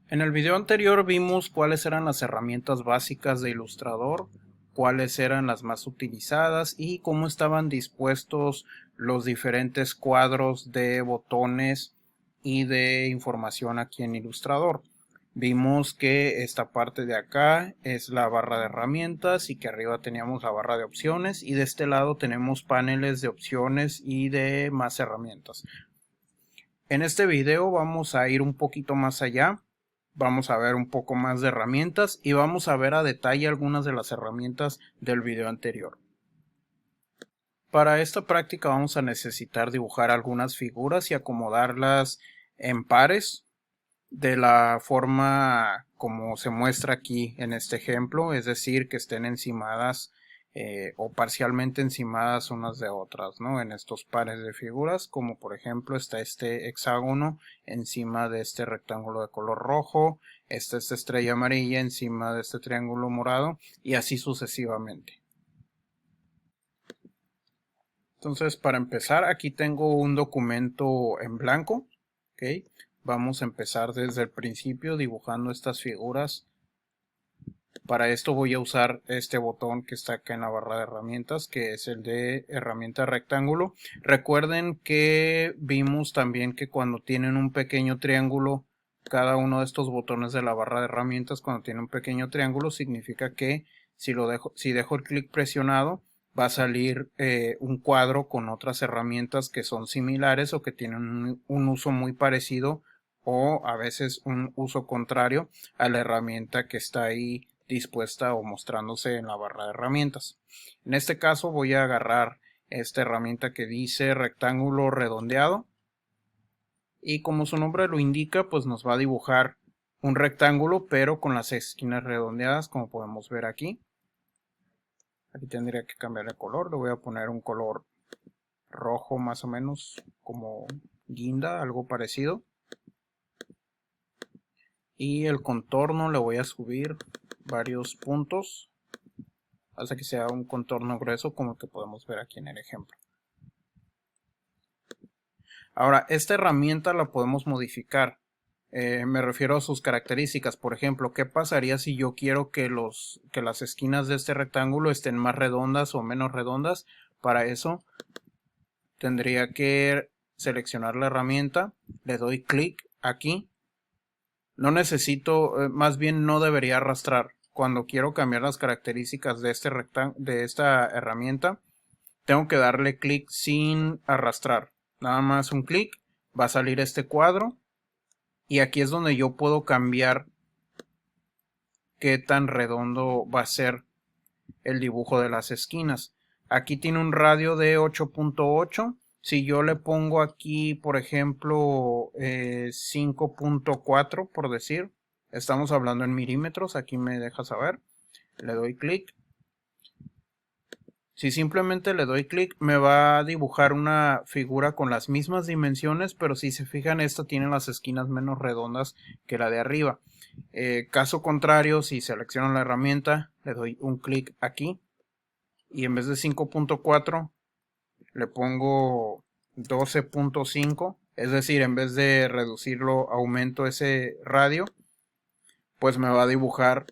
En el video anterior vimos cuáles eran las herramientas básicas de Illustrator, cuáles eran las más utilizadas y cómo estaban dispuestos los diferentes cuadros de botones y de información aquí en Illustrator. Vimos que esta parte de acá es la barra de herramientas y que arriba teníamos la barra de opciones y de este lado tenemos paneles de opciones y de más herramientas. En este video vamos a ir un poquito más allá. Vamos a ver un poco más de herramientas y vamos a ver a detalle algunas de las herramientas del video anterior. Para esta práctica vamos a necesitar dibujar algunas figuras y acomodarlas en pares de la forma como se muestra aquí en este ejemplo, es decir, que estén encimadas o parcialmente encimadas unas de otras, ¿no? En estos pares de figuras, como por ejemplo está este hexágono encima de este rectángulo de color rojo, esta estrella amarilla encima de este triángulo morado y así sucesivamente. Entonces, para empezar, aquí tengo un documento en blanco, ¿ok? Vamos a empezar desde el principio dibujando estas figuras. Para esto voy a usar este botón que está acá en la barra de herramientas, que es el de herramienta rectángulo. Recuerden que vimos también que cuando tienen un pequeño triángulo, cada uno de estos botones de la barra de herramientas, cuando tiene un pequeño triángulo, significa que si dejo el clic presionado, va a salir un cuadro con otras herramientas que son similares o que tienen un uso muy parecido o a veces un uso contrario a la herramienta que está ahí dispuesta o mostrándose en la barra de herramientas. En este caso voy a agarrar esta herramienta que dice rectángulo redondeado y como su nombre lo indica, pues nos va a dibujar un rectángulo pero con las esquinas redondeadas, como podemos ver aquí. Aquí tendría que cambiar el color, le voy a poner un color rojo más o menos como guinda, algo parecido. Y el contorno le voy a subir varios puntos hasta que sea un contorno grueso como el que podemos ver aquí en el ejemplo. Ahora, esta herramienta la podemos modificar. Me refiero a sus características. Por ejemplo, ¿qué pasaría si yo quiero que las esquinas de este rectángulo estén más redondas o menos redondas? Para eso tendría que seleccionar la herramienta, le doy clic aquí. No necesito, más bien no debería arrastrar. Cuando quiero cambiar las características de esta herramienta, tengo que darle clic sin arrastrar. Nada más un clic, va a salir este cuadro y aquí es donde yo puedo cambiar qué tan redondo va a ser el dibujo de las esquinas. Aquí tiene un radio de 8.8. Si yo le pongo aquí, por ejemplo, 5.4, por decir, estamos hablando en milímetros, aquí me deja saber, le doy clic. Si simplemente le doy clic, me va a dibujar una figura con las mismas dimensiones, pero si se fijan, esta tiene las esquinas menos redondas que la de arriba. Caso contrario, si selecciono la herramienta, le doy un clic aquí y en vez de 5.4 le pongo 12.5, es decir, en vez de reducirlo, aumento ese radio, pues me va a dibujar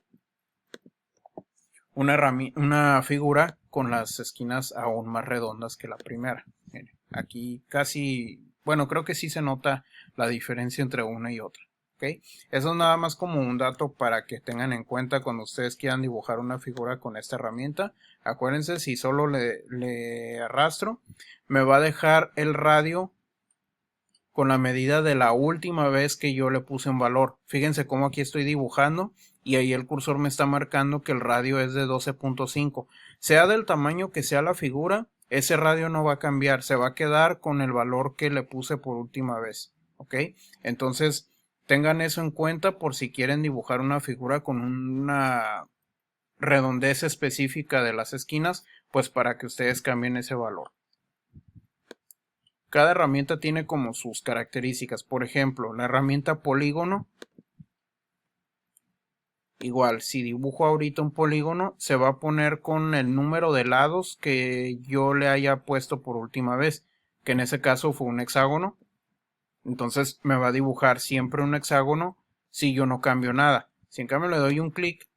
una figura con las esquinas aún más redondas que la primera. Miren, aquí casi, bueno, creo que sí se nota la diferencia entre una y otra. ¿Okay? Eso es nada más como un dato para que tengan en cuenta cuando ustedes quieran dibujar una figura con esta herramienta. Acuérdense, si solo le arrastro, me va a dejar el radio con la medida de la última vez que yo le puse un valor. Fíjense cómo aquí estoy dibujando y ahí el cursor me está marcando que el radio es de 12.5. Sea del tamaño que sea la figura, ese radio no va a cambiar, se va a quedar con el valor que le puse por última vez. ¿Ok? Entonces, tengan eso en cuenta por si quieren dibujar una figura con una redondez específica de las esquinas, pues para que ustedes cambien ese valor. Cada herramienta tiene como sus características. Por ejemplo, la herramienta polígono. Igual, si dibujo ahorita un polígono, se va a poner con el número de lados que yo le haya puesto por última vez, que en ese caso fue un hexágono. Entonces me va a dibujar siempre un hexágono si yo no cambio nada. Si en cambio le doy un clic,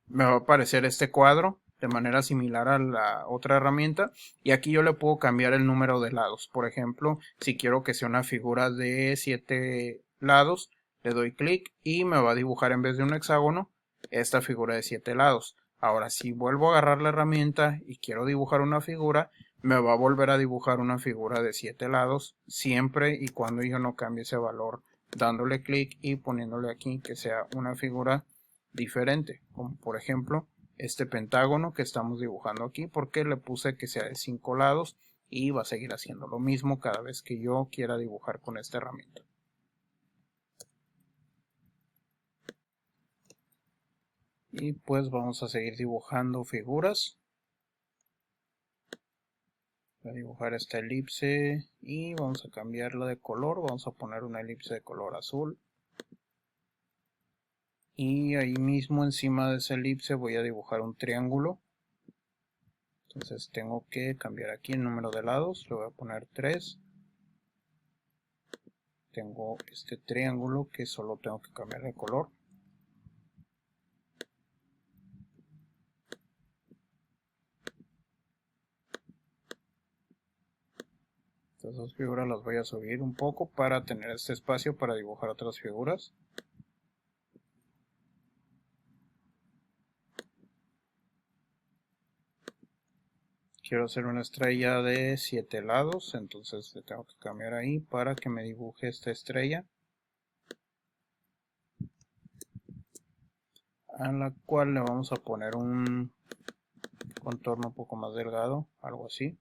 me va a aparecer este cuadro de manera similar a la otra herramienta, y aquí yo le puedo cambiar el número de lados. Por ejemplo, si quiero que sea una figura de 7 lados, le doy clic y me va a dibujar, en vez de un hexágono, esta figura de 7 lados. Ahora, si vuelvo a agarrar la herramienta y quiero dibujar una figura, me va a volver a dibujar una figura de 7 lados, siempre y cuando yo no cambie ese valor, dándole clic y poniéndole aquí que sea una figura diferente, como por ejemplo este pentágono que estamos dibujando aquí, porque le puse que sea de 5 lados, y va a seguir haciendo lo mismo cada vez que yo quiera dibujar con esta herramienta. Y pues vamos a seguir dibujando figuras. Voy a dibujar esta elipse y vamos a cambiarla de color. Vamos a poner una elipse de color azul. Y ahí mismo encima de esa elipse voy a dibujar un triángulo. Entonces tengo que cambiar aquí el número de lados. Le voy a poner 3. Tengo este triángulo que solo tengo que cambiar de color. Estas dos figuras las voy a subir un poco para tener este espacio para dibujar otras figuras. Quiero hacer una estrella de 7 lados, entonces le tengo que cambiar ahí para que me dibuje esta estrella, a la cual le vamos a poner un contorno un poco más delgado, algo así.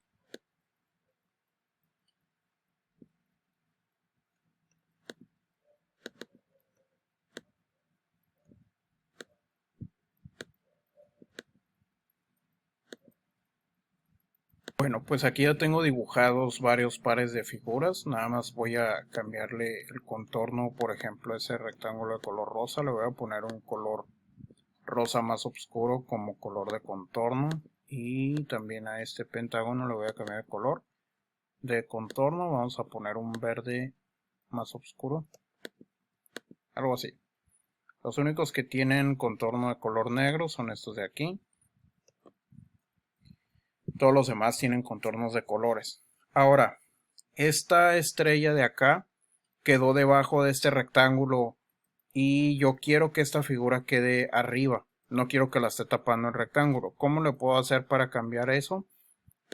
Bueno, pues aquí ya tengo dibujados varios pares de figuras. Nada más voy a cambiarle el contorno. Por ejemplo, ese rectángulo de color rosa, le voy a poner un color rosa más oscuro como color de contorno. Y también a este pentágono le voy a cambiar el color de contorno. Vamos a poner un verde más oscuro, algo así. Los únicos que tienen contorno de color negro son estos de aquí. Todos los demás tienen contornos de colores. Ahora, esta estrella de acá quedó debajo de este rectángulo y yo quiero que esta figura quede arriba. No quiero que la esté tapando el rectángulo. ¿Cómo le puedo hacer para cambiar eso?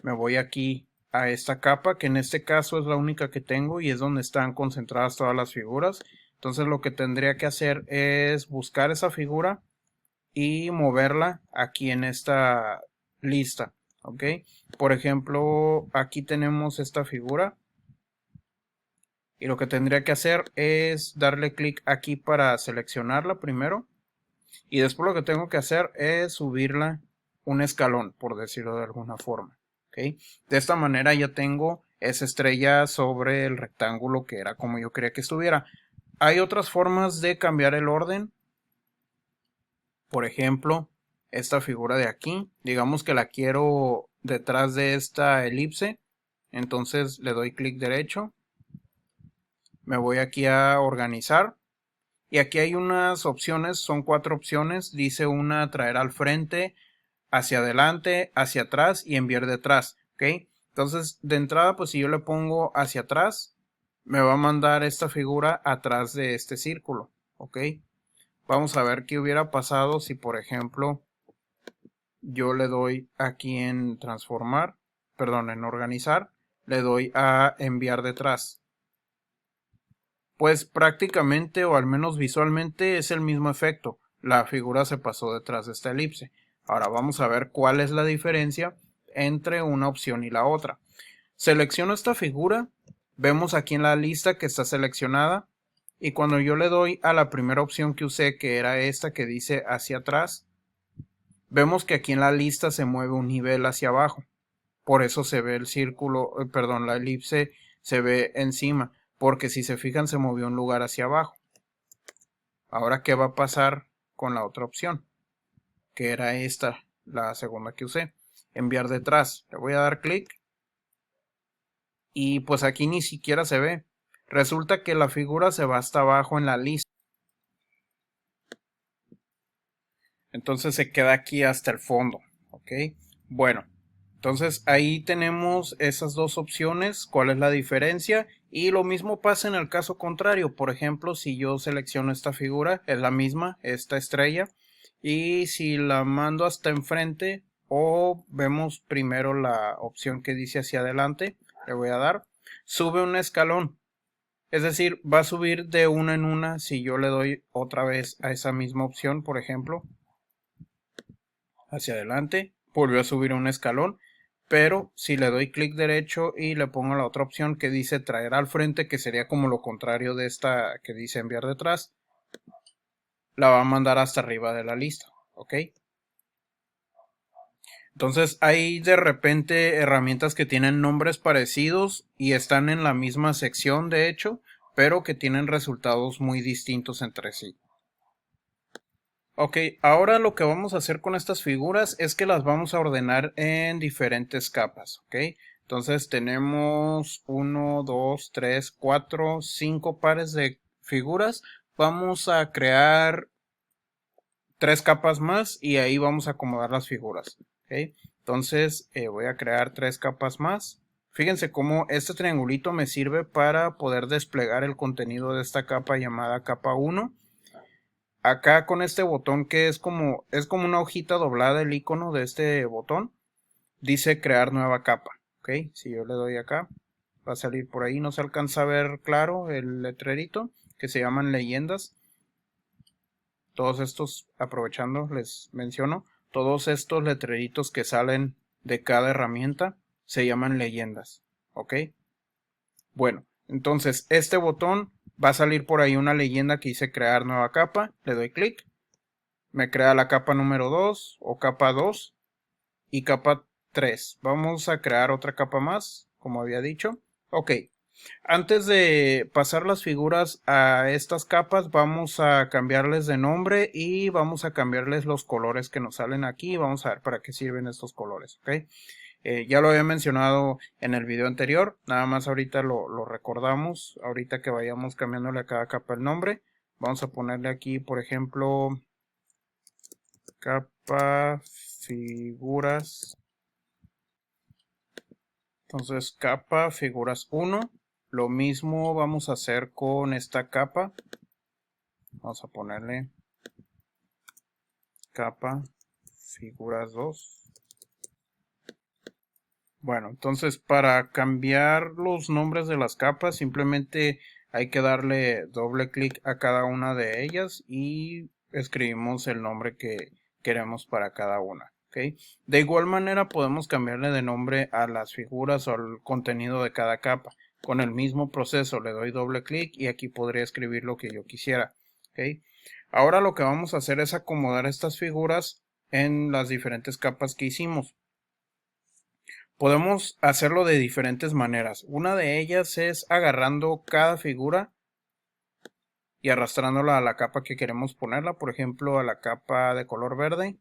Me voy aquí a esta capa, que en este caso es la única que tengo y es donde están concentradas todas las figuras. Entonces lo que tendría que hacer es buscar esa figura y moverla aquí en esta lista. ¿Ok? Por ejemplo, aquí tenemos esta figura. Y lo que tendría que hacer es darle clic aquí para seleccionarla primero. Y después lo que tengo que hacer es subirla un escalón, por decirlo de alguna forma. ¿Okay? De esta manera ya tengo esa estrella sobre el rectángulo que era como yo quería que estuviera. Hay otras formas de cambiar el orden. Por ejemplo, esta figura de aquí. Digamos que la quiero detrás de esta elipse. Entonces le doy clic derecho. Me voy aquí a organizar. Y aquí hay unas opciones, son 4 opciones. Dice una traer al frente, hacia adelante, hacia atrás y enviar detrás. ¿Ok? Entonces, de entrada, pues si yo le pongo hacia atrás, me va a mandar esta figura atrás de este círculo. ¿Ok? Vamos a ver qué hubiera pasado si, por ejemplo, yo le doy aquí en transformar, perdón, en organizar, le doy a enviar detrás. Pues prácticamente, o al menos visualmente, es el mismo efecto. La figura se pasó detrás de esta elipse. Ahora vamos a ver cuál es la diferencia entre una opción y la otra. Selecciono esta figura, vemos aquí en la lista que está seleccionada, y cuando yo le doy a la primera opción que usé, que era esta que dice hacia atrás, vemos que aquí en la lista se mueve un nivel hacia abajo. Por eso se ve el círculo, perdón, la elipse se ve encima, porque si se fijan se movió un lugar hacia abajo. Ahora, ¿qué va a pasar con la otra opción? Que era esta, la segunda que usé. Enviar detrás. Le voy a dar clic. Y pues aquí ni siquiera se ve. Resulta que la figura se va hasta abajo en la lista. Entonces se queda aquí hasta el fondo. Ok. Bueno. Entonces ahí tenemos esas dos opciones, cuál es la diferencia, y lo mismo pasa en el caso contrario. Por ejemplo, si yo selecciono esta figura, es la misma, esta estrella, y si la mando hasta enfrente o vemos primero la opción que dice hacia adelante, le voy a dar, sube un escalón, es decir, va a subir de una en una. Si yo le doy otra vez a esa misma opción, por ejemplo, hacia adelante, volvió a subir un escalón. Pero si le doy clic derecho y le pongo la otra opción que dice traer al frente, que sería como lo contrario de esta que dice enviar detrás, la va a mandar hasta arriba de la lista. ¿Ok? Entonces hay de repente herramientas que tienen nombres parecidos y están en la misma sección de hecho, pero que tienen resultados muy distintos entre sí. Ok, ahora lo que vamos a hacer con estas figuras es que las vamos a ordenar en diferentes capas, ok. Entonces tenemos 1, 2, 3, 4, 5 pares de figuras. Vamos a crear 3 capas más y ahí vamos a acomodar las figuras, ok. Entonces voy a crear 3 capas más. Fíjense cómo este triangulito me sirve para poder desplegar el contenido de esta capa llamada capa 1. Acá con este botón que es como una hojita doblada, el icono de este botón dice crear nueva capa. Ok, si yo le doy acá, va a salir por ahí, no se alcanza a ver claro el letrerito que se llaman leyendas. Todos estos, aprovechando, les menciono, todos estos letreritos que salen de cada herramienta se llaman leyendas. Ok, bueno, entonces este botón va a salir por ahí una leyenda que dice crear nueva capa, le doy clic. Me crea la capa número 2 o capa 2 y capa 3. Vamos a crear otra capa más, como había dicho. Ok, antes de pasar las figuras a estas capas, vamos a cambiarles de nombre y vamos a cambiarles los colores que nos salen aquí. Vamos a ver para qué sirven estos colores. Ok, ya lo había mencionado en el video anterior, nada más ahorita lo recordamos. Ahorita que vayamos cambiándole a cada capa el nombre, vamos a ponerle aquí, por ejemplo, capa figuras. Entonces capa figuras 1. Lo mismo vamos a hacer con esta capa. Vamos a ponerle capa figuras 2. Bueno, entonces para cambiar los nombres de las capas simplemente hay que darle doble clic a cada una de ellas y escribimos el nombre que queremos para cada una. ¿Okay? De igual manera podemos cambiarle de nombre a las figuras o al contenido de cada capa. Con el mismo proceso le doy doble clic y aquí podría escribir lo que yo quisiera. ¿Okay? Ahora lo que vamos a hacer es acomodar estas figuras en las diferentes capas que hicimos. Podemos hacerlo de diferentes maneras. Una de ellas es agarrando cada figura y arrastrándola a la capa que queremos ponerla, por ejemplo a la capa de color verde,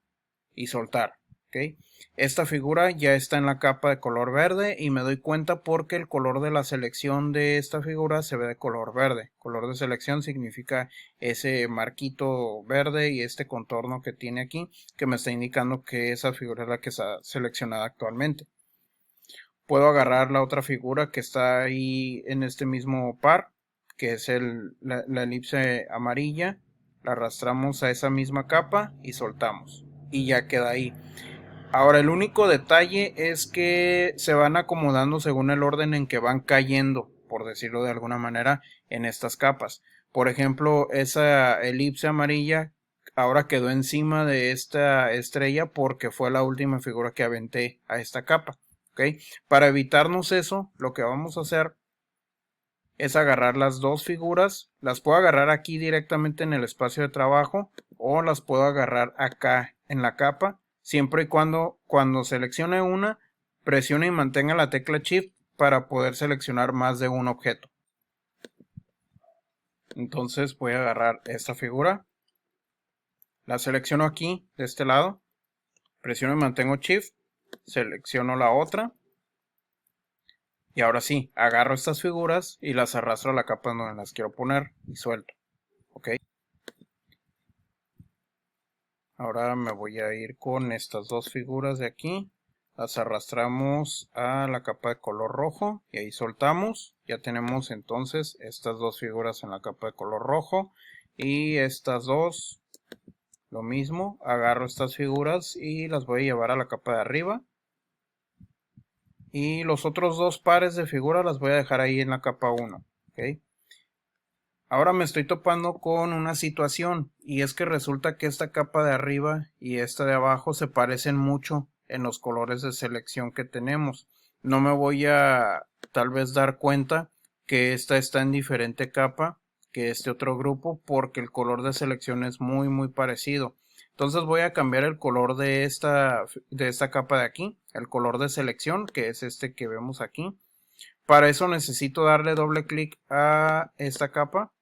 y soltar. ¿Okay? Esta figura ya está en la capa de color verde y me doy cuenta porque el color de la selección de esta figura se ve de color verde. Color de selección significa ese marquito verde y este contorno que tiene aquí que me está indicando que esa figura es la que está seleccionada actualmente. Puedo agarrar la otra figura que está ahí en este mismo par, que es la elipse amarilla, la arrastramos a esa misma capa y soltamos y ya queda ahí. Ahora el único detalle es que se van acomodando según el orden en que van cayendo, por decirlo de alguna manera, en estas capas. Por ejemplo, esa elipse amarilla ahora quedó encima de esta estrella porque fue la última figura que aventé a esta capa. ¿Okay? Para evitarnos eso, lo que vamos a hacer es agarrar las dos figuras. Las puedo agarrar aquí directamente en el espacio de trabajo o las puedo agarrar acá en la capa, siempre y cuando seleccione una, presione y mantenga la tecla Shift para poder seleccionar más de un objeto. Entonces voy a agarrar esta figura, la selecciono aquí de este lado, presiono y mantengo Shift, selecciono la otra. Y ahora sí, agarro estas figuras y las arrastro a la capa donde las quiero poner y suelto. ¿Ok? Ahora me voy a ir con estas dos figuras de aquí. Las arrastramos a la capa de color rojo y ahí soltamos. Ya tenemos entonces estas dos figuras en la capa de color rojo. Y estas dos, lo mismo. Agarro estas figuras y las voy a llevar a la capa de arriba. Y los otros dos pares de figuras las voy a dejar ahí en la capa 1. ¿Okay? Ahora me estoy topando con una situación y es que resulta que esta capa de arriba y esta de abajo se parecen mucho en los colores de selección que tenemos. No me voy a tal vez dar cuenta que esta está en diferente capa que este otro grupo porque el color de selección es muy parecido. Entonces voy a cambiar el color de esta capa de aquí, el color de selección, que es este que vemos aquí. Para eso necesito darle doble clic a esta capa.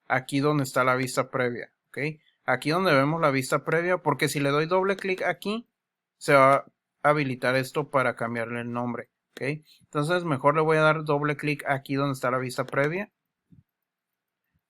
Aquí donde está la vista previa, ¿ok? Aquí donde vemos la vista previa, porque si le doy doble clic aquí, se va a habilitar esto para cambiarle el nombre, ¿ok? Entonces mejor le voy a dar doble clic aquí donde está la vista previa,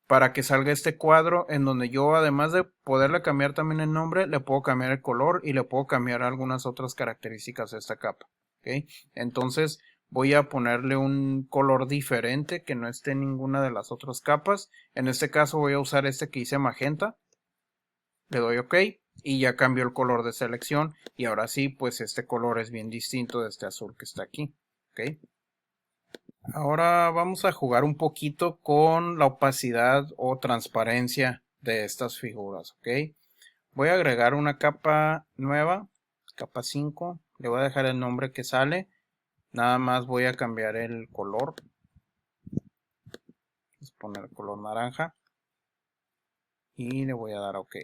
para que salga este cuadro en donde yo, además de poderle cambiar también el nombre, le puedo cambiar el color y le puedo cambiar algunas otras características de esta capa, ¿ok? Entonces voy a ponerle un color diferente que no esté en ninguna de las otras capas. En este caso voy a usar este que hice magenta. Le doy OK y ya cambió el color de selección. Y ahora sí, pues este color es bien distinto de este azul que está aquí. ¿Ok? Ahora vamos a jugar un poquito con la opacidad o transparencia de estas figuras. ¿Ok? Voy a agregar una capa nueva, capa 5. Le voy a dejar el nombre que sale. Nada más voy a cambiar el color. Voy a poner color naranja. Y le voy a dar OK.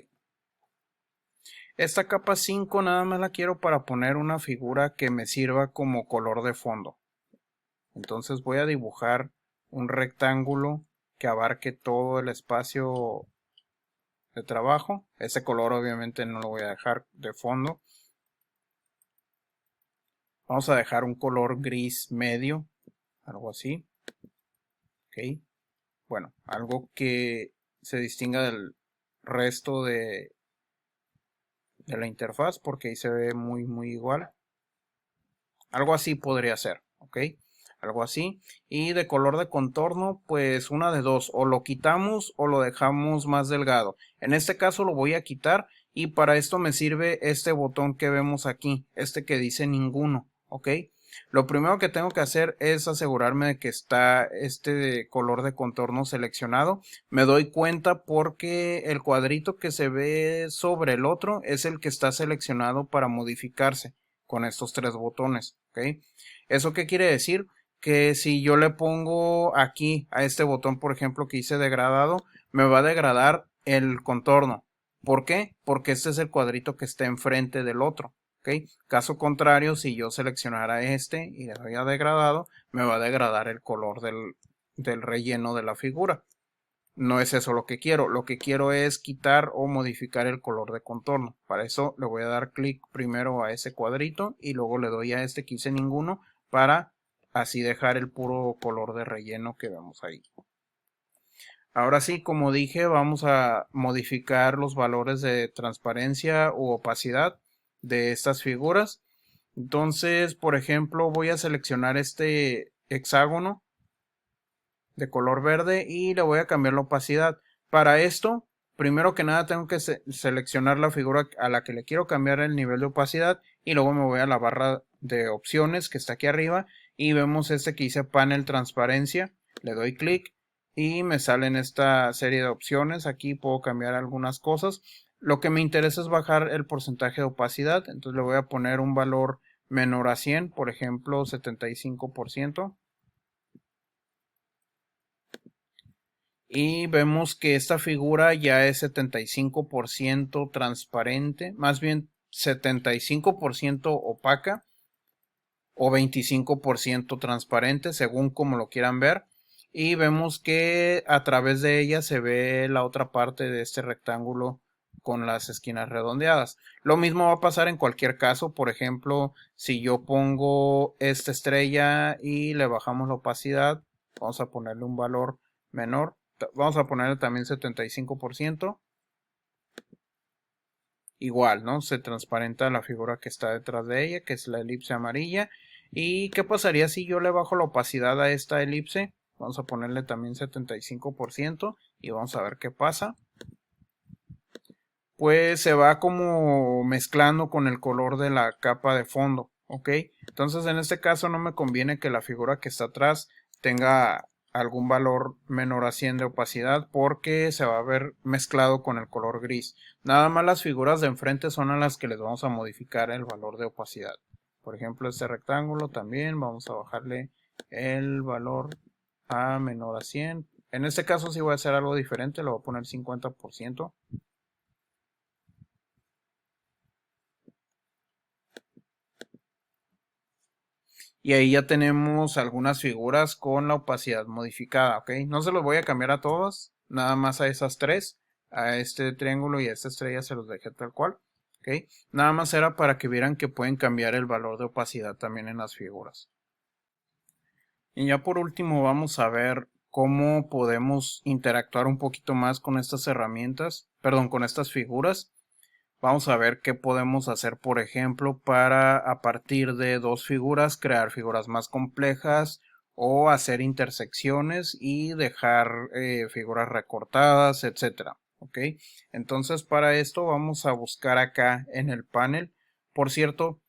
Esta capa 5 nada más la quiero para poner una figura que me sirva como color de fondo. Entonces voy a dibujar un rectángulo que abarque todo el espacio de trabajo. Ese color obviamente no lo voy a dejar de fondo. Vamos a dejar un color gris medio, algo así. Ok. Bueno, algo que se distinga del resto de la interfaz porque ahí se ve muy igual. Algo así podría ser, ¿ok? Algo así. Y de color de contorno, pues una de dos, o lo quitamos o lo dejamos más delgado. En este caso lo voy a quitar y para esto me sirve este botón que vemos aquí, este que dice ninguno, ¿ok? Lo primero que tengo que hacer es asegurarme de que está este color de contorno seleccionado. Me doy cuenta porque el cuadrito que se ve sobre el otro es el que está seleccionado para modificarse con estos tres botones, ¿ok? ¿Eso qué quiere decir? Que si yo le pongo aquí a este botón, por ejemplo, que hice degradado, me va a degradar el contorno. ¿Por qué? Porque este es el cuadrito que está enfrente del otro. ¿Okay? Caso contrario, si yo seleccionara este y le doy a degradado, me va a degradar el color del relleno de la figura. No es eso lo que quiero. Lo que quiero es quitar o modificar el color de contorno. Para eso le voy a dar clic primero a ese cuadrito y luego le doy a este que hice ninguno para así dejar el puro color de relleno que vemos ahí. Ahora sí, como dije, vamos a modificar los valores de transparencia u opacidad de estas figuras. Entonces, por ejemplo, voy a seleccionar este hexágono de color verde y le voy a cambiar la opacidad. Para esto, primero que nada tengo que seleccionar la figura a la que le quiero cambiar el nivel de opacidad y luego me voy a la barra de opciones que está aquí arriba y vemos este que dice panel transparencia. Le doy clic y me salen esta serie de opciones. Aquí puedo cambiar algunas cosas. Lo que me interesa es bajar el porcentaje de opacidad, entonces le voy a poner un valor menor a 100, por ejemplo 75%. Y vemos que esta figura ya es 75% transparente, más bien 75% opaca o 25% transparente, según como lo quieran ver. Y vemos que a través de ella se ve la otra parte de este rectángulo con las esquinas redondeadas. Lo mismo va a pasar en cualquier caso. Por ejemplo, si yo pongo esta estrella y le bajamos la opacidad, vamos a ponerle un valor menor, Vamos a ponerle también 75%. Igual, ¿no? Se transparenta la figura que está detrás de ella, que es la elipse amarilla. ¿Y qué pasaría si yo le bajo la opacidad a esta elipse? Vamos a ponerle también 75% y vamos a ver qué pasa. Pues se va como mezclando con el color de la capa de fondo, ¿ok? Entonces en este caso no me conviene que la figura que está atrás tenga algún valor menor a 100 de opacidad porque se va a ver mezclado con el color gris. Nada más las figuras de enfrente son a las que les vamos a modificar el valor de opacidad. Por ejemplo, este rectángulo también vamos a bajarle el valor a menor a 100. En este caso sí voy a hacer algo diferente, le voy a poner 50%. Y ahí ya tenemos algunas figuras con la opacidad modificada, ¿ok? No se los voy a cambiar a todas, nada más a esas tres. A este triángulo y a esta estrella se los dejé tal cual, ¿ok? Nada más era para que vieran que pueden cambiar el valor de opacidad también en las figuras. Y ya por último vamos a ver cómo podemos interactuar un poquito más con estas herramientas, perdón, con estas figuras. Vamos a ver qué podemos hacer, por ejemplo, para a partir de dos figuras crear figuras más complejas o hacer intersecciones y dejar figuras recortadas, etcétera. ¿Ok? Entonces para esto vamos a buscar acá en el panel. Por cierto,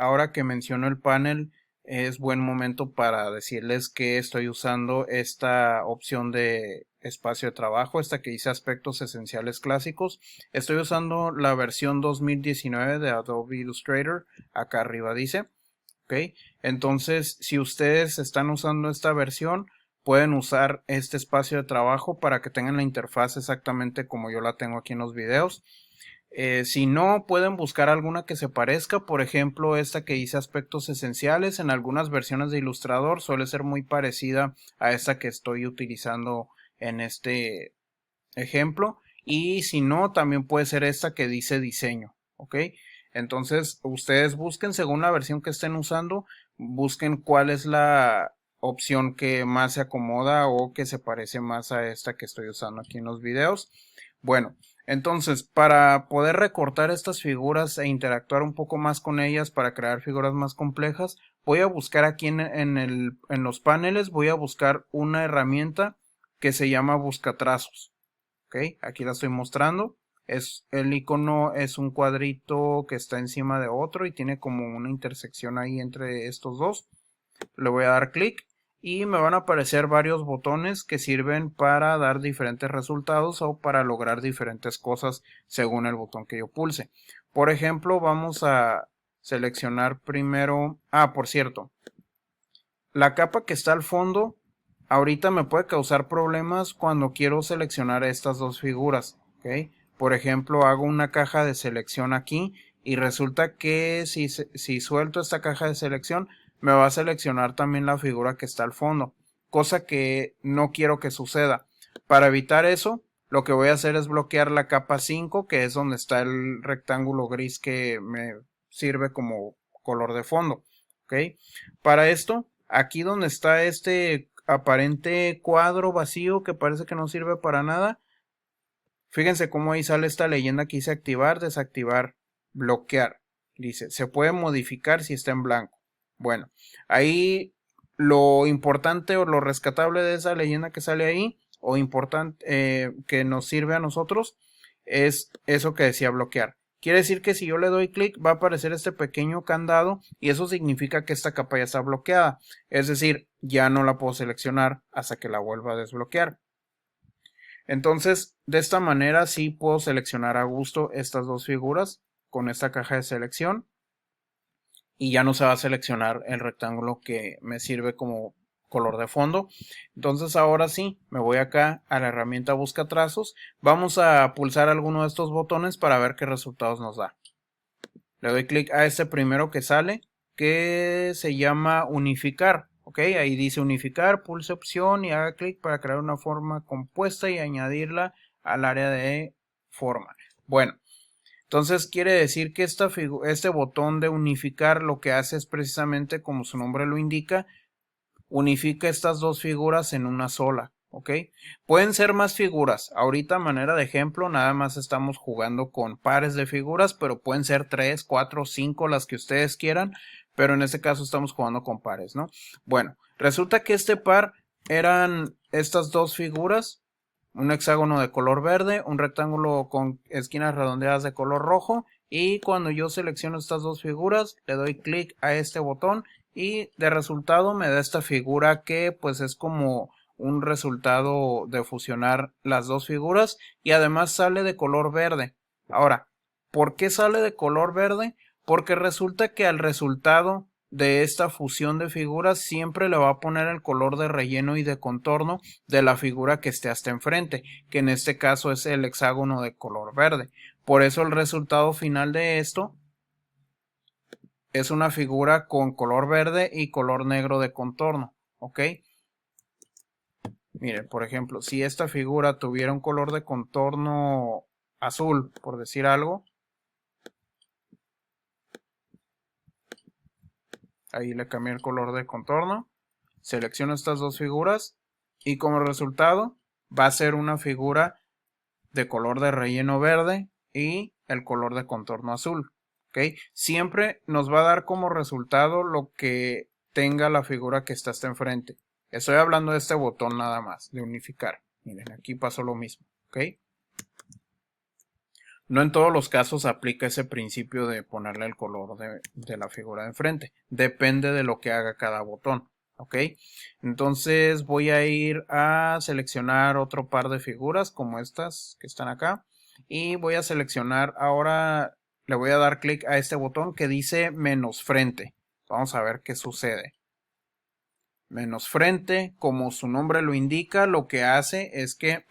ahora que menciono el panel, es buen momento para decirles que estoy usando esta opción de espacio de trabajo, esta que dice aspectos esenciales clásicos. Estoy usando la versión 2019 de Adobe Illustrator, acá arriba dice, ok. Entonces, si ustedes están usando esta versión, pueden usar este espacio de trabajo para que tengan la interfaz exactamente como yo la tengo aquí en los videos. Si no, pueden buscar alguna que se parezca, por ejemplo esta que dice aspectos esenciales. En algunas versiones de Illustrator suele ser muy parecida a esta que estoy utilizando en este ejemplo, y si no, también puede ser esta que dice diseño, ¿ok? Entonces ustedes busquen según la versión que estén usando, busquen cuál es la opción que más se acomoda o que se parece más a esta que estoy usando aquí en los videos. Bueno, entonces para poder recortar estas figuras e interactuar un poco más con ellas para crear figuras más complejas, voy a buscar aquí en los paneles, voy a buscar una herramienta que se llama buscatrazos. ¿Ok? Aquí la estoy mostrando. El icono es un cuadrito que está encima de otro y tiene como una intersección ahí entre estos dos. Le voy a dar clic y me van a aparecer varios botones que sirven para dar diferentes resultados o para lograr diferentes cosas según el botón que yo pulse. Por ejemplo, vamos a seleccionar primero... por cierto, la capa que está al fondo ahorita me puede causar problemas cuando quiero seleccionar estas dos figuras, ¿ok? Por ejemplo, hago una caja de selección aquí y resulta que si suelto esta caja de selección me va a seleccionar también la figura que está al fondo, cosa que no quiero que suceda. Para evitar eso, lo que voy a hacer es bloquear la capa 5, que es donde está el rectángulo gris que me sirve como color de fondo, ¿ok? Para esto, aquí donde está este aparente cuadro vacío que parece que no sirve para nada, fíjense cómo ahí sale esta leyenda que dice activar, desactivar, bloquear. Dice, se puede modificar si está en blanco. Bueno, ahí lo importante o lo rescatable de esa leyenda que sale ahí, o importante que nos sirve a nosotros, es eso que decía bloquear. Quiere decir que si yo le doy clic va a aparecer este pequeño candado y eso significa que esta capa ya está bloqueada. Es decir, ya no la puedo seleccionar hasta que la vuelva a desbloquear. Entonces, de esta manera sí puedo seleccionar a gusto estas dos figuras con esta caja de selección y ya no se va a seleccionar el rectángulo que me sirve como color de fondo. Entonces ahora sí, me voy acá a la herramienta busca trazos. Vamos a pulsar alguno de estos botones para ver qué resultados nos da. Le doy clic a este primero que sale, que se llama unificar. Ok, ahí dice unificar, pulse opción y haga clic para crear una forma compuesta y añadirla al área de forma. Bueno, entonces quiere decir que este botón de unificar lo que hace es precisamente como su nombre lo indica, unifica estas dos figuras en una sola. ¿ok? Pueden ser más figuras. Ahorita, a manera de ejemplo, nada más estamos jugando con pares de figuras, pero pueden ser 3, 4, 5, las que ustedes quieran, pero en este caso estamos jugando con pares, ¿no? Bueno, resulta que este par eran estas dos figuras, un hexágono de color verde, un rectángulo con esquinas redondeadas de color rojo, y cuando yo selecciono estas dos figuras, le doy clic a este botón y de resultado me da esta figura que pues es como un resultado de fusionar las dos figuras y además sale de color verde. Ahora, ¿por qué sale de color verde? Porque resulta que al resultado de esta fusión de figuras siempre le va a poner el color de relleno y de contorno de la figura que esté hasta enfrente, que en este caso es el hexágono de color verde. Por eso el resultado final de esto es una figura con color verde y color negro de contorno, ¿ok? Miren, por ejemplo, si esta figura tuviera un color de contorno azul, por decir algo, ahí le cambié el color de contorno, selecciono estas dos figuras y como resultado va a ser una figura de color de relleno verde y el color de contorno azul, ¿ok? Siempre nos va a dar como resultado lo que tenga la figura que está hasta enfrente. Estoy hablando de este botón nada más, de unificar. Miren, aquí pasó lo mismo, ¿ok? No en todos los casos aplica ese principio de ponerle el color de la figura de enfrente. Depende de lo que haga cada botón, ¿ok? Entonces voy a ir a seleccionar otro par de figuras como estas que están acá. Y voy a seleccionar ahora, le voy a dar clic a este botón que dice menos frente. Vamos a ver qué sucede. Menos frente, como su nombre lo indica, lo que hace es que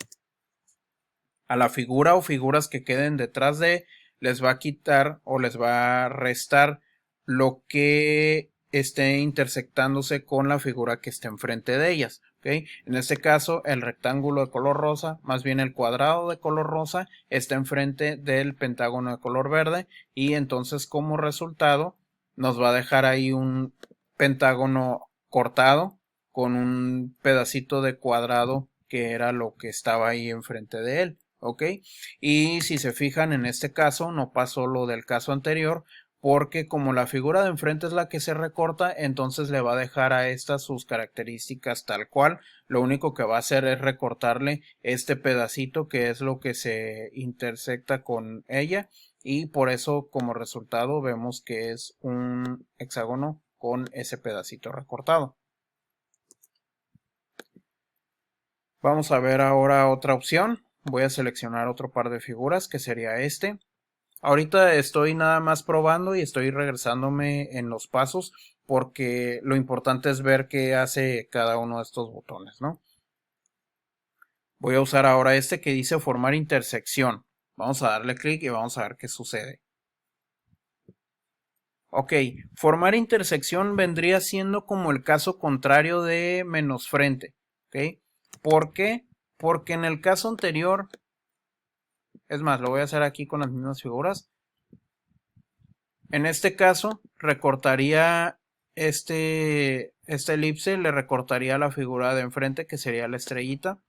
a la figura o figuras que queden detrás de les va a quitar o les va a restar lo que esté intersectándose con la figura que esté enfrente de ellas. ¿Okay? En este caso el rectángulo de color rosa, más bien el cuadrado de color rosa, está enfrente del pentágono de color verde y entonces como resultado nos va a dejar ahí un pentágono cortado con un pedacito de cuadrado que era lo que estaba ahí enfrente de él. ¿Ok? Y si se fijan en este caso no pasó lo del caso anterior porque como la figura de enfrente es la que se recorta, entonces le va a dejar a esta sus características tal cual. Lo único que va a hacer es recortarle este pedacito que es lo que se intersecta con ella y por eso como resultado vemos que es un hexágono con ese pedacito recortado. Vamos a ver ahora otra opción. Voy a seleccionar otro par de figuras que sería este. Ahorita estoy nada más probando y estoy regresándome en los pasos porque lo importante es ver qué hace cada uno de estos botones, ¿no? Voy a usar ahora este que dice formar intersección. Vamos a darle clic y vamos a ver qué sucede. Ok, formar intersección vendría siendo como el caso contrario de menos frente. ¿Ok? ¿Por qué? Porque en el caso anterior, es más, lo voy a hacer aquí con las mismas figuras. En este caso, recortaría esta elipse, le recortaría la figura de enfrente, que sería la estrellita.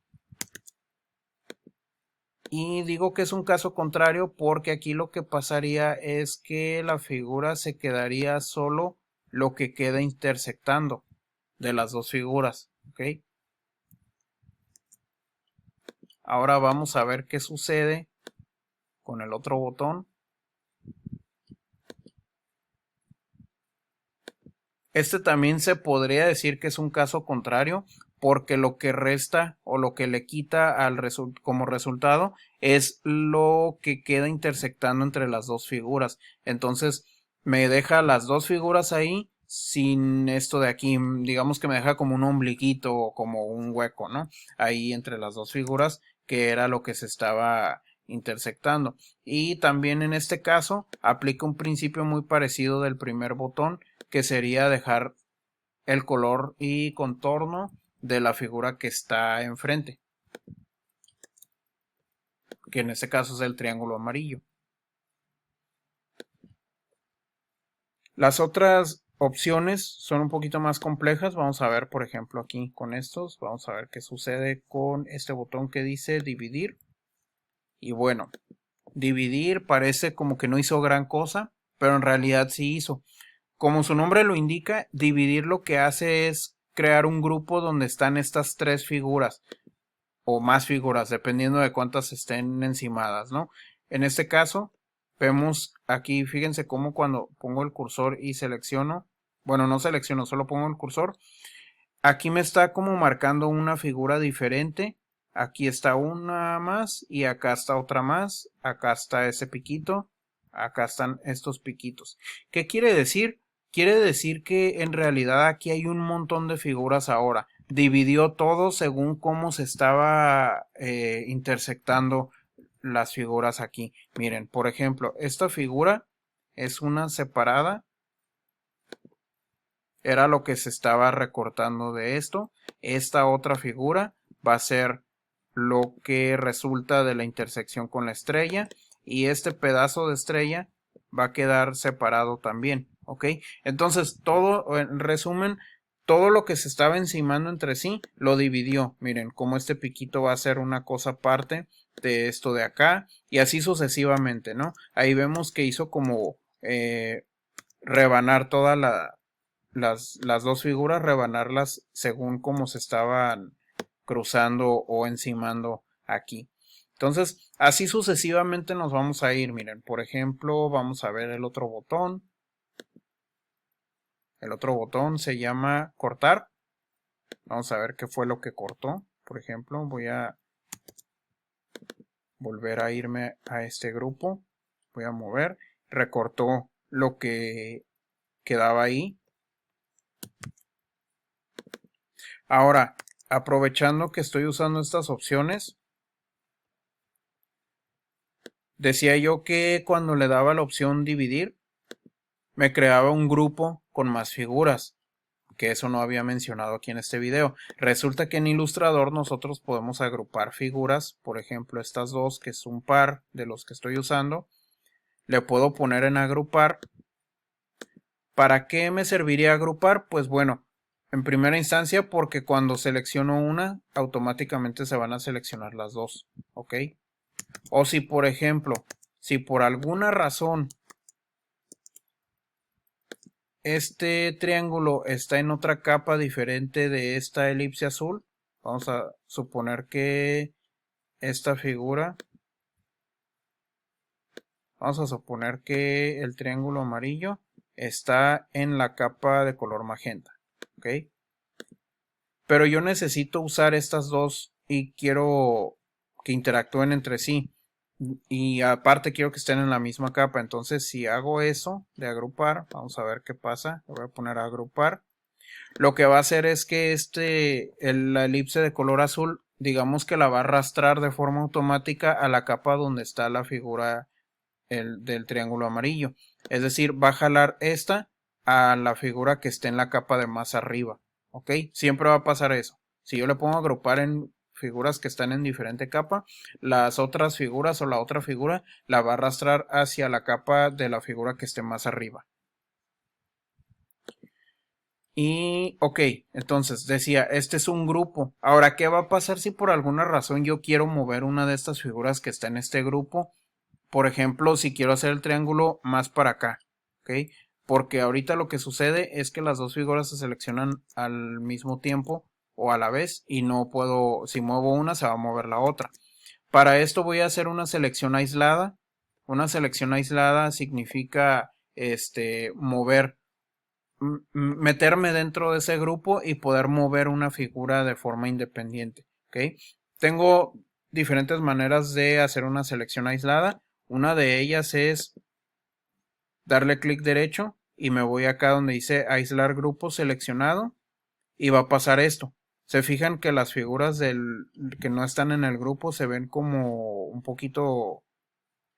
Y digo que es un caso contrario porque aquí lo que pasaría es que la figura se quedaría solo lo que queda intersectando de las dos figuras. ¿Ok? Ahora vamos a ver qué sucede con el otro botón. Este también se podría decir que es un caso contrario porque lo que resta o lo que le quita como resultado es lo que queda intersectando entre las dos figuras. Entonces me deja las dos figuras ahí sin esto de aquí. Digamos que me deja como un ombliguito o como un hueco, ¿no? Ahí entre las dos figuras que era lo que se estaba intersectando. Y también en este caso aplica un principio muy parecido del primer botón que sería dejar el color y contorno de la figura que está enfrente, que en este caso es el triángulo amarillo. Las otras opciones son un poquito más complejas. Vamos a ver, por ejemplo, aquí con estos. Vamos a ver qué sucede con este botón que dice dividir. Y bueno, dividir parece como que no hizo gran cosa, pero en realidad sí hizo. Como su nombre lo indica, dividir lo que hace es crear un grupo donde están estas tres figuras o más figuras, dependiendo de cuántas estén encimadas, ¿no? En este caso, vemos aquí, fíjense cómo cuando pongo el cursor y selecciono, bueno, no selecciono, solo pongo el cursor, aquí me está como marcando una figura diferente. Aquí está una más y acá está otra más. Acá está ese piquito. Acá están estos piquitos. ¿Qué quiere decir? Quiere decir que en realidad aquí hay un montón de figuras ahora. Dividió todo según cómo se estaba intersectando las figuras aquí. Miren, por ejemplo, esta figura es una separada. Era lo que se estaba recortando de esto. Esta otra figura va a ser lo que resulta de la intersección con la estrella. Y este pedazo de estrella va a quedar separado también. ¿Ok? Entonces, todo, en resumen, todo lo que se estaba encimando entre sí, lo dividió. Miren, como este piquito va a ser una cosa aparte de esto de acá. Y así sucesivamente, ¿no? Ahí vemos que hizo como rebanar toda las dos figuras, rebanarlas según cómo se estaban cruzando o encimando aquí. Entonces, así sucesivamente nos vamos a ir. Miren, por ejemplo, vamos a ver el otro botón. El otro botón se llama cortar. Vamos a ver qué fue lo que cortó. Por ejemplo, voy a volver a irme a este grupo. Voy a mover. Recortó lo que quedaba ahí. Ahora, aprovechando que estoy usando estas opciones, decía yo que cuando le daba la opción dividir, me creaba un grupo con más figuras, que eso no había mencionado aquí en este video. Resulta que en Illustrator nosotros podemos agrupar figuras, por ejemplo estas dos, que es un par de los que estoy usando, le puedo poner en agrupar. ¿Para qué me serviría agrupar? Pues bueno, en primera instancia porque cuando selecciono una, automáticamente se van a seleccionar las dos, ¿ok? O si por ejemplo, si por alguna razón este triángulo está en otra capa diferente de esta elipse azul, vamos a suponer que esta figura, vamos a suponer que el triángulo amarillo está en la capa de color magenta, ¿ok? Pero yo necesito usar estas dos y quiero que interactúen entre sí. Y aparte quiero que estén en la misma capa. Entonces si hago eso de agrupar, vamos a ver qué pasa. Le voy a poner a agrupar. Lo que va a hacer es que la elipse de color azul, digamos que la va a arrastrar de forma automática a la capa donde está la figura del triángulo amarillo. Es decir, va a jalar esta a la figura que esté en la capa de más arriba. ¿Ok? Siempre va a pasar eso. Si yo le pongo a agrupar en figuras que están en diferente capa, las otras figuras o la otra figura la va a arrastrar hacia la capa de la figura que esté más arriba. Y ok, entonces decía, este es un grupo. Ahora, ¿qué va a pasar si por alguna razón yo quiero mover una de estas figuras que está en este grupo? Por ejemplo, si quiero hacer el triángulo más para acá, ¿ok? Porque ahorita lo que sucede es que las dos figuras se seleccionan al mismo tiempo o a la vez y no puedo, si muevo una se va a mover la otra. Para esto voy a hacer una selección aislada. Una selección aislada significa meterme dentro de ese grupo y poder mover una figura de forma independiente, ¿ok? Tengo diferentes maneras de hacer una selección aislada. Una de ellas es darle clic derecho y me voy acá donde dice aislar grupo seleccionado y va a pasar esto. Se fijan que las figuras que no están en el grupo se ven como un poquito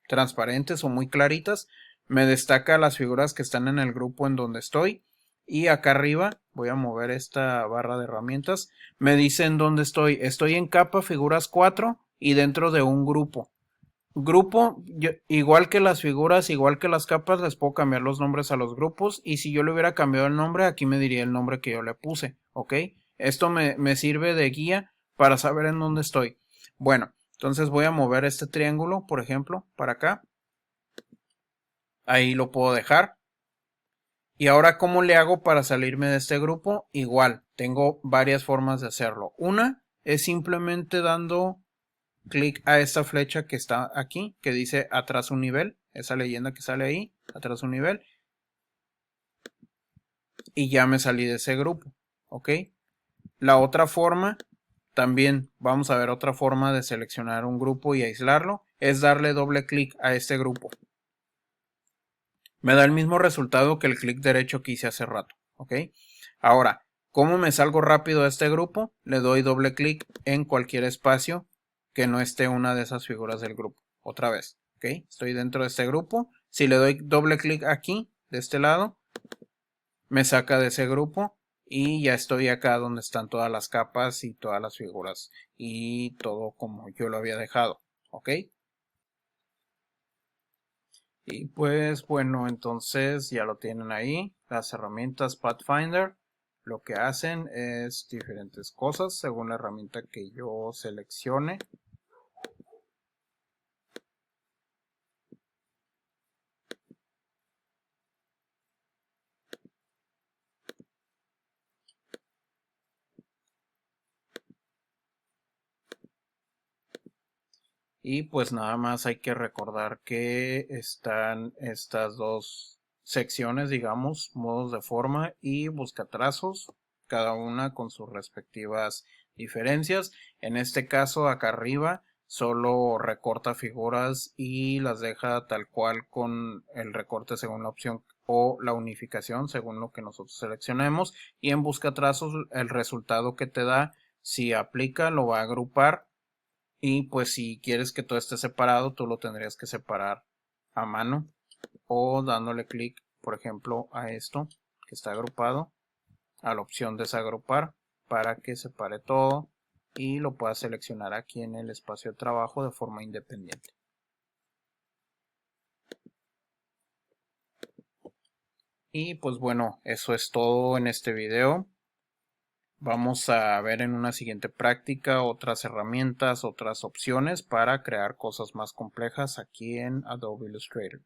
transparentes o muy claritas. Me destaca las figuras que están en el grupo en donde estoy. Y acá arriba voy a mover esta barra de herramientas. Me dicen dónde estoy. Estoy en capa figuras 4 y dentro de un grupo. Grupo, igual que las figuras, igual que las capas, les puedo cambiar los nombres a los grupos, y si yo le hubiera cambiado el nombre, aquí me diría el nombre que yo le puse, ¿ok? Esto me sirve de guía para saber en dónde estoy. Bueno, entonces voy a mover este triángulo, por ejemplo, para acá. Ahí lo puedo dejar. Y ahora, ¿cómo le hago para salirme de este grupo? Igual, tengo varias formas de hacerlo. Una es simplemente dando clic a esta flecha que está aquí, que dice atrás un nivel, esa leyenda que sale ahí, atrás un nivel, y ya me salí de ese grupo, ¿ok? La otra forma, también vamos a ver otra forma de seleccionar un grupo y aislarlo, es darle doble clic a este grupo. Me da el mismo resultado que el clic derecho que hice hace rato, ¿ok? Ahora, ¿cómo me salgo rápido de este grupo? Le doy doble clic en cualquier espacio que no esté una de esas figuras del grupo. Otra vez, ¿ok? Estoy dentro de este grupo. Si le doy doble clic aquí, de este lado, me saca de ese grupo y ya estoy acá donde están todas las capas y todas las figuras y todo como yo lo había dejado, ¿ok? Y pues bueno, entonces ya lo tienen ahí. Las herramientas Pathfinder lo que hacen es diferentes cosas según la herramienta que yo seleccione. Y pues nada más hay que recordar que están estas dos secciones, digamos, modos de forma y buscatrazos, cada una con sus respectivas diferencias. En este caso, acá arriba solo recorta figuras y las deja tal cual con el recorte según la opción o la unificación según lo que nosotros seleccionemos. Y en buscatrazos el resultado que te da, si aplica, lo va a agrupar. Y pues si quieres que todo esté separado, tú lo tendrías que separar a mano o dándole clic, por ejemplo, a esto que está agrupado, a la opción desagrupar para que separe todo y lo puedas seleccionar aquí en el espacio de trabajo de forma independiente. Y pues bueno, eso es todo en este video. Vamos a ver en una siguiente práctica otras herramientas, otras opciones para crear cosas más complejas aquí en Adobe Illustrator.